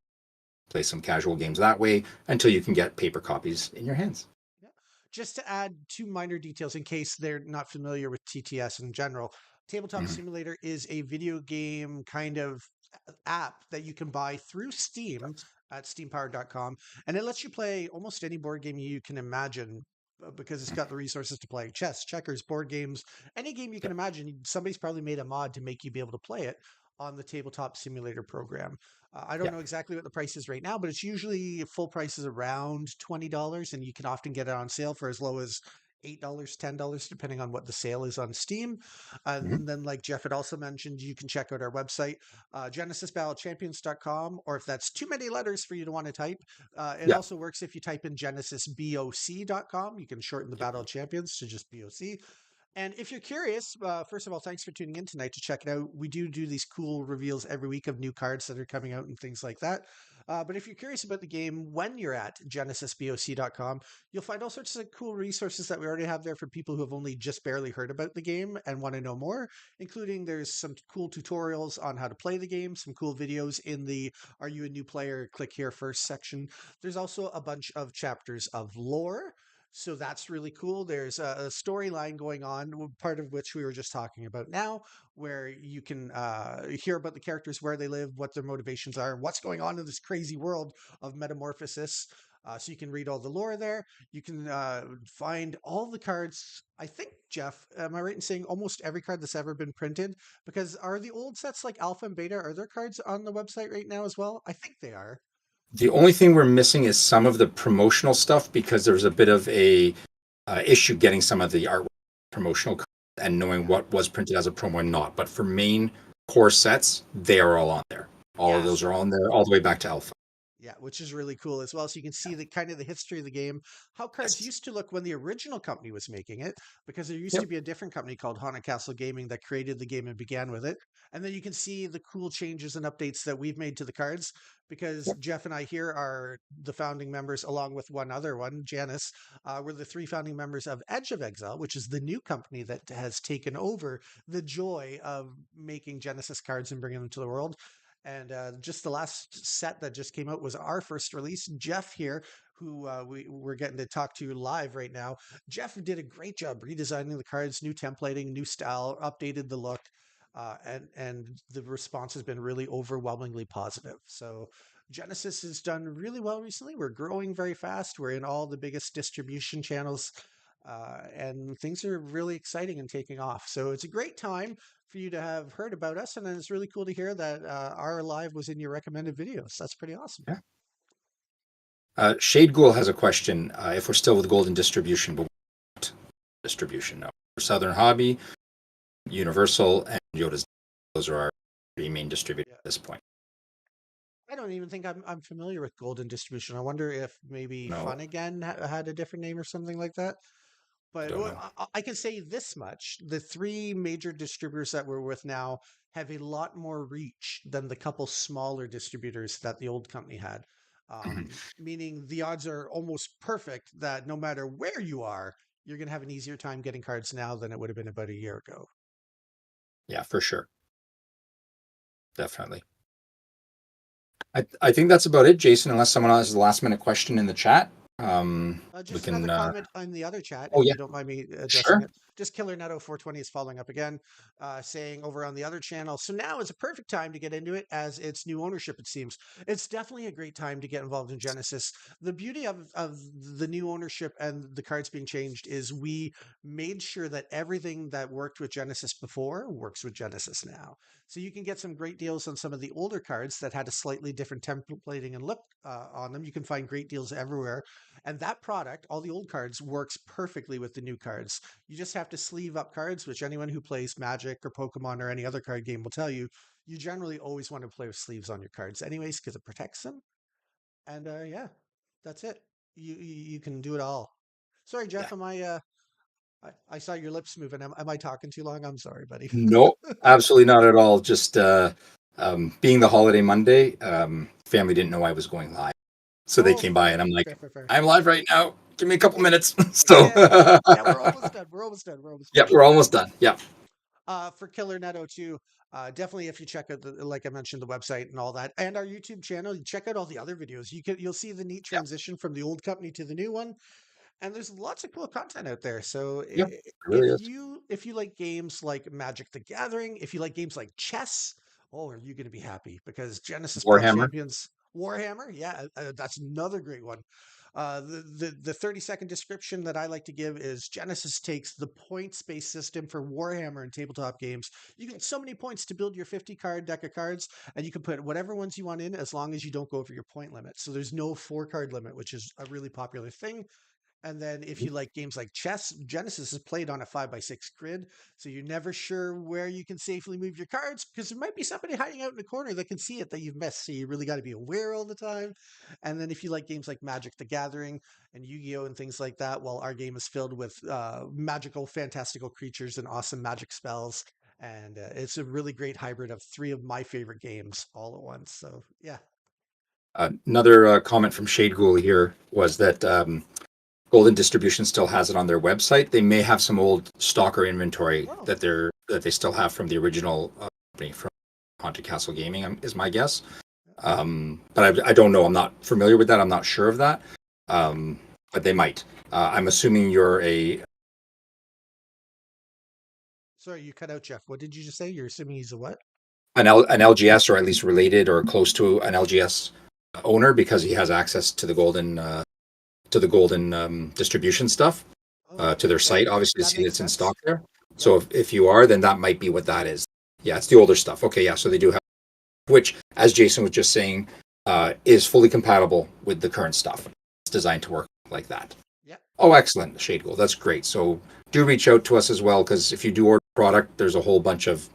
play some casual games that way until you can get paper copies in your hands. Yeah. Just to add two minor details in case they're not familiar with TTS in general, Tabletop Mm-hmm. Simulator is a video game kind of app that you can buy through Steam at steampower.com, and it lets you play almost any board game you can imagine because it's got the resources to play chess, checkers, board games, any game you can Yep. imagine. Somebody's probably made a mod to make you be able to play it on the Tabletop Simulator program. I don't Yep. know exactly what the price is right now, but it's usually full price is around $20, and you can often get it on sale for as low as $8, $10, depending on what the sale is on Steam. Mm-hmm. And then, like Jeff had also mentioned, you can check out our website, genesisbattlechampions.com, or if that's too many letters for you to want to type, it Yeah. also works if you type in genesisboc.com. You can shorten the Battle of Champions to just BOC. And if you're curious, first of all, thanks for tuning in tonight to check it out. We do these cool reveals every week of new cards that are coming out and things like that. But if you're curious about the game, when you're at genesisboc.com, you'll find all sorts of cool resources that we already have there for people who have only just barely heard about the game and want to know more, including there's some cool tutorials on how to play the game, some cool videos in the Are You a New Player? Click here first section. There's also a bunch of chapters of lore, so that's really cool. There's a storyline going on, part of which we were just talking about now, where you can hear about the characters, where they live, what their motivations are, what's going on in this crazy world of metamorphosis. So you can read all the lore there. You can find all the cards. I think, Jeff, am I right in saying almost every card that's ever been printed? Because are the old sets like Alpha and Beta, are there cards on the website right now as well? I think they are. The only thing we're missing is some of the promotional stuff because there's a bit of a issue getting some of the art promotional and knowing Yeah. what was printed as a promo and not. But for main core sets, they are all on there. All of Yeah. those are So on there all the way back to alpha. yeah, which is really cool as well. So you can see the kind of the history of the game, how cards Yes. used to look when the original company was making it, because there used to Yep. be a different company called Haunted Castle Gaming that created the game and began with it. And then you can see the cool changes and updates that we've made to the cards, because Yep. Jeff and I here are the founding members, along with one other one, Janice. We're the three founding members of Edge of Exile, which is the new company that has taken over the joy of making Genesis cards and bringing them to the world. And just the last set that just came out was our first release. Jeff here, who we're getting to talk to live right now. Jeff did a great job redesigning the cards, new templating, new style, updated the look, and the response has been really overwhelmingly positive. So Genesis has done really well recently. We're growing very fast. We're in all the biggest distribution channels. And things are really exciting and taking off. So it's a great time for you to have heard about us. And then it's really cool to hear that our live was in your recommended videos. That's pretty awesome. Yeah. Shade Ghoul has a question. If we're still with Golden Distribution, but what distribution? No. Southern Hobby, Universal, and Yoda's. Those are our three main distributors Yeah. at this point. I don't even think I'm familiar with Golden Distribution. I wonder if maybe No, Fun Again had a different name or something like that. I But don't know. I can say this much: the three major distributors that we're with now have a lot more reach than the couple smaller distributors that the old company had. Meaning the odds are almost perfect that no matter where you are, you're going to have an easier time getting cards now than it would have been about a year ago. Yeah, for sure. Definitely. I think that's about it, Jason, unless someone else has a last minute question in the chat. We Just another can, comment on the other chat, oh, if yeah, you don't mind me addressing sure. it. Just Killer Netto 420 is following up again, saying over on the other channel. So now is a perfect time to get into it as it's new ownership, it seems. It's definitely a great time to get involved in Genesis. The beauty of the new ownership and the cards being changed is we made sure that everything that worked with Genesis before works with Genesis now. So you can get some great deals on some of the older cards that had a slightly different templating and look on them. You can find great deals everywhere, and that product, all the old cards, works perfectly with the new cards. You just have to sleeve up cards, which anyone who plays Magic or Pokemon or any other card game will tell you. You generally always want to play with sleeves on your cards, anyways, because it protects them. And yeah, that's it. You can do it all. Sorry, Yeah. Jeff. I saw your lips moving. Am I talking too long? I'm sorry, buddy. No, absolutely not at all. Just being the holiday Monday, family didn't know I was going live. So they Oh, came by and I'm like, fair, fair, fair. I'm live right now. Give me a couple Yeah, minutes. So, yeah, yeah. We're almost done. We're almost done. We're almost yep, finished. we're almost done. Yep. For Killer Netto too, definitely if you check out like I mentioned, the website and all that, and our YouTube channel, you check out all the other videos. You'll see the neat Yep. transition from the old company to the new one, and there's lots of cool content out there. So Yep. It really is. if you like games like Magic the Gathering, if you like games like chess, oh, are you going to be happy? Because Genesis Pro Warhammer. Champions Warhammer, yeah, that's another great one. The 30-second description that I like to give is Genesis takes the points-based system for Warhammer and tabletop games. You get so many points to build your 50 card deck of cards, and you can put whatever ones you want in as long as you don't go over your point limit. So there's no 4 card limit, which is a really popular thing. And then if you like games like chess, Genesis is played on a 5x6 grid, so you're never sure where you can safely move your cards because there might be somebody hiding out in the corner that can see it that you've missed. So you really got to be aware all the time. And then if you like games like Magic the Gathering and Yu-Gi-Oh and things like that, well, our game is filled with magical, fantastical creatures and awesome magic spells. And it's a really great hybrid of three of my favorite games all at once. So yeah. Another comment from Shade Ghoul here was that Golden Distribution still has it on their website. They may have some old stalker inventory Oh, that they still have from the original company from Haunted Castle Gaming, is my guess. But I don't know. I'm not familiar with that. I'm not sure of that. But they might. I'm assuming you're a sorry, you cut out, Jeff. What did you just say? You're assuming he's a what? an LGS or at least related or close to an LGS owner because he has access to the Golden distribution stuff Oh, to their okay. site. Obviously, to That see makes it's in sense. stock there. Yep. So if you are, then that might be what that is. Yeah, it's the older stuff. Okay, yeah. So they do have, which, as Jason was just saying, is fully compatible with the current stuff. It's designed to work like that. Yep. Oh, excellent, Shade Gold. That's great. So do reach out to us as well because if you do order product, there's a whole bunch of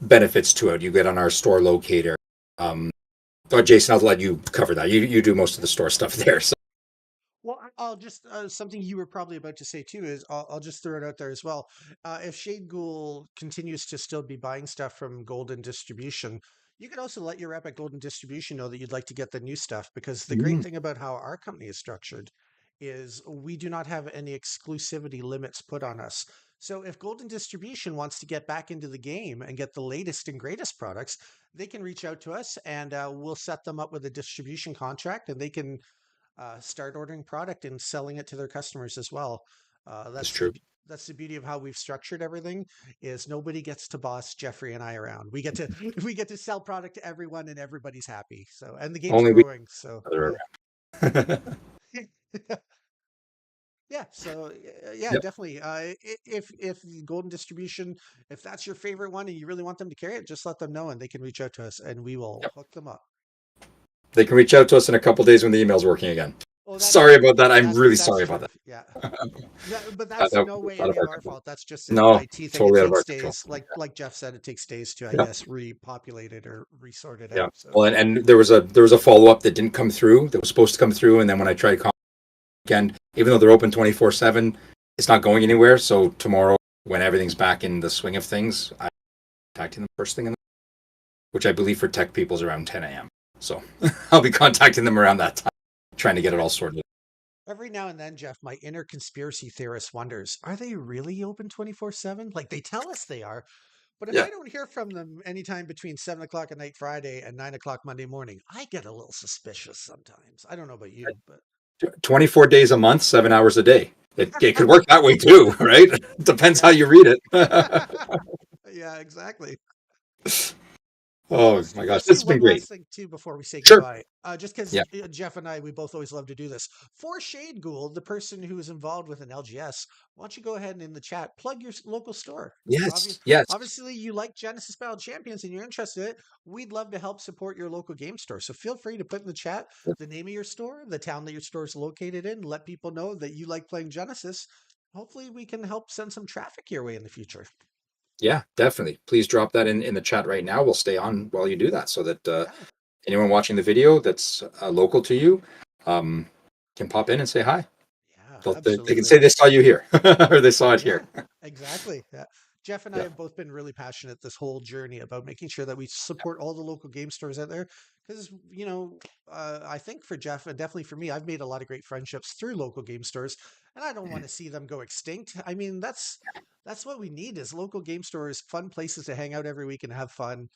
benefits to it. You get on our store locator. Oh, Jason, I'll let you cover that. You do most of the store stuff there. So Well, I'll just something you were probably about to say too is I'll just throw it out there as well. If Shade Ghoul continues to still be buying stuff from Golden Distribution, you can also let your rep at Golden Distribution know that you'd like to get the new stuff because the great mm, thing about how our company is structured is we do not have any exclusivity limits put on us. So if Golden Distribution wants to get back into the game and get the latest and greatest products, they can reach out to us and we'll set them up with a distribution contract and they can start ordering product and selling it to their customers as well. that's true. That's the beauty of how we've structured everything is nobody gets to boss Jeffrey and I around. We get to we get to sell product to everyone and everybody's happy. So and the game's Only we growing. So other yeah. around. Yeah, so yeah, Yep, definitely. If the Golden Distribution, if that's your favorite one and you really want them to carry it, just let them know and they can reach out to us and we will yep. hook them up. They can reach out to us in a couple days when the email's working again. Oh, Sorry about that. I'm really that's sorry about true. that. Yeah. But That, that's that no way out of any of our our control. fault. That's just an No, IT thing. It totally out of takes our control. days. Like Jeff said, it takes days to, I Yeah, guess, repopulate it or resort it yeah. out. So Well, and there was a follow up that didn't come through. That was supposed to come through, and then when I tried calling again, even though they're open 24/7, it's not going anywhere. So tomorrow, when everything's back in the swing of things, I'm contacting them first thing in the which I believe for tech people is around 10 a.m. So I'll be contacting them around that time, trying to get it all sorted. every now and then, Jeff, my inner conspiracy theorist wonders, are they really open 24/7? Like they tell us they are. But if I Yeah. don't hear from them anytime between 7 o'clock at night Friday and 9 o'clock Monday morning, I get a little suspicious sometimes. I don't know about you, but 24 days a month, 7 hours a day. It could work that way too, right? Depends how yeah. you read it. Yeah, exactly. Oh Let's my do gosh, let's this do has been one great. last thing too before we say Sure. goodbye. Just because Yeah. Jeff and I, we both always love to do this. For Shade Gould, the person who is involved with an LGS, why don't you go ahead and in the chat plug your local store? Yes. Yes. Obviously, you like Genesis Battle Champions and you're interested in it. We'd love to help support your local game store. So feel free to put in the chat the name of your store, the town that your store is located in. Let people know that you like playing Genesis. Hopefully, we can help send some traffic your way in the future. Yeah, definitely. Please drop that in the chat right now. We'll stay on while you do that so that Yeah, anyone watching the video that's local to you um, can pop in and say hi. yeah, They can absolutely. say they saw you here or they saw it Yeah, here. exactly. Yeah. Jeff and I Yeah. have both been really passionate this whole journey about making sure that we support all the local game stores out there. Because, I think for Jeff and definitely for me, I've made a lot of great friendships through local game stores, and I don't want to see them go extinct. I mean, that's what we need is local game stores, fun places to hang out every week and have fun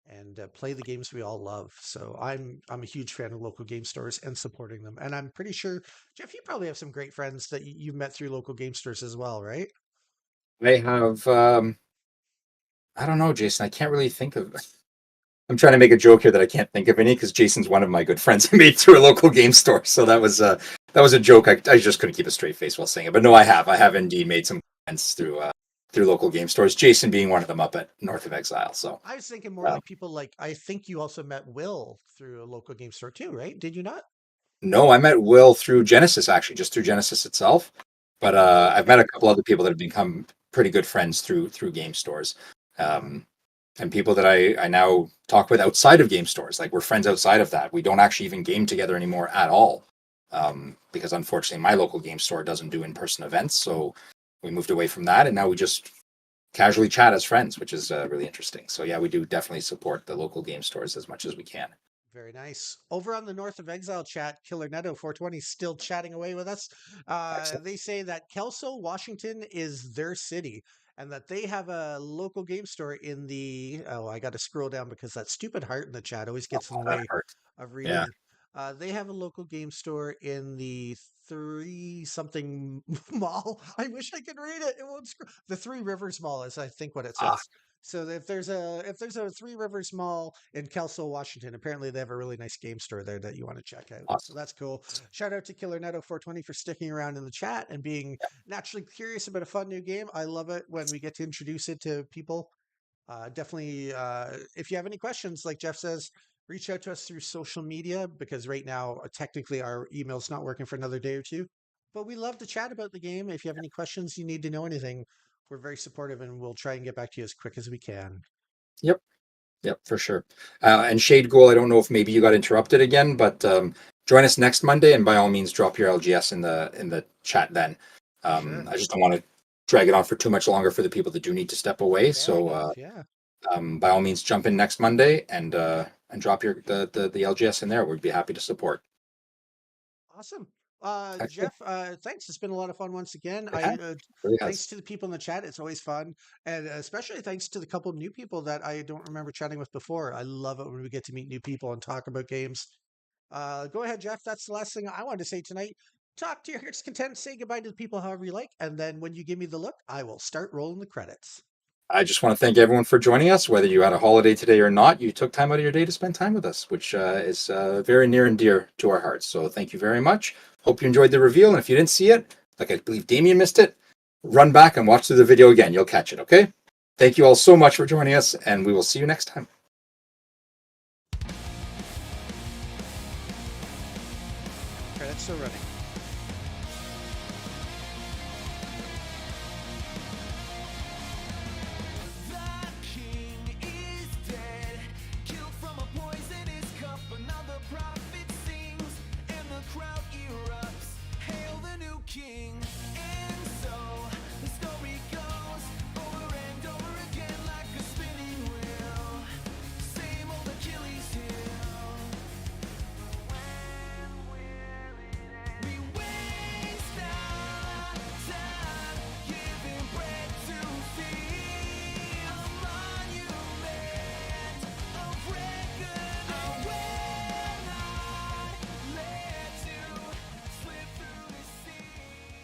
and play the games we all love. So I'm a huge fan of local game stores and supporting them. And I'm pretty sure, Jeff, you probably have some great friends that you've met through local game stores as well, right? I have I don't know, Jason. I can't really think of I'm trying to make a joke here that I can't think of any because Jason's one of my good friends I made through a local game store. So that was a joke. I just couldn't keep a straight face while saying it. But no, I have indeed made some friends through local game stores. Jason being one of them up at North of Exile. So I was thinking more uh, like people like I think you also met Will through a local game store too, right? Did you not? No, I met Will through Genesis, actually, just through Genesis itself. But I've met a couple other people that have become pretty good friends through game stores, and people that I now talk with outside of game stores. Like we're friends outside of that. We don't actually even game together anymore at all, because unfortunately my local game store doesn't do in-person events. So we moved away from that, and now we just casually chat as friends, which is really interesting. So yeah, we do definitely support the local game stores as much as we can. Very nice. Over on the North of Exile chat, Killer Netto 420 still chatting away with us. Excellent. They say that Kelso, Washington is their city and that they have a local game store in the. Oh, I got to scroll down because that stupid heart in the chat always Oh, gets in the that way hurt. of Yeah. reading. They have a local game store in the three something mall. I wish I could read it. It won't scroll. The Three Rivers Mall is, I think, what it Ah, says. So if there's a Three Rivers Mall in Kelso, Washington, apparently they have a really nice game store there that you want to check out. So awesome. that's cool. Shout out to Killer Netto 420 for sticking around in the chat and being naturally curious about a fun new game. I love it when we get to introduce it to people. Definitely, if you have any questions, like Jeff says, reach out to us through social media because right now, technically, our email's not working for another day or two. But we love to chat about the game. If you have any questions, you need to know anything, we're very supportive and we'll try and get back to you as quick as we can. Yep. Yep, for sure. And Shade Goal, I don't know if maybe you got interrupted again, but join us next Monday, and by all means, drop your LGS in the chat then. For sure. I just don't want to drag it on for too much longer for the people that do need to step away. Fair So enough. Yeah. by all means, jump in next Monday and drop the LGS in there. We'd be happy to support. Awesome. Excellent. Jeff, thanks. It's been a lot of fun once again. It has. Really Thanks has. to the people in the chat. It's always fun, and especially thanks to the couple of new people that I don't remember chatting with before. I love it when we get to meet new people and talk about games. Go ahead, Jeff. That's the last thing I wanted to say tonight. Talk to your heart's content. Say goodbye to the people however you like, and then when you give me the look, I will start rolling the credits. I just want to thank everyone for joining us. Whether you had a holiday today or not, you took time out of your day to spend time with us, which is very near and dear to our hearts. So thank you very much. Hope you enjoyed the reveal. And if you didn't see it, like I believe Damien missed it, run back and watch through the video again. You'll catch it, okay? Thank you all so much for joining us, and we will see you next time. Credits are running.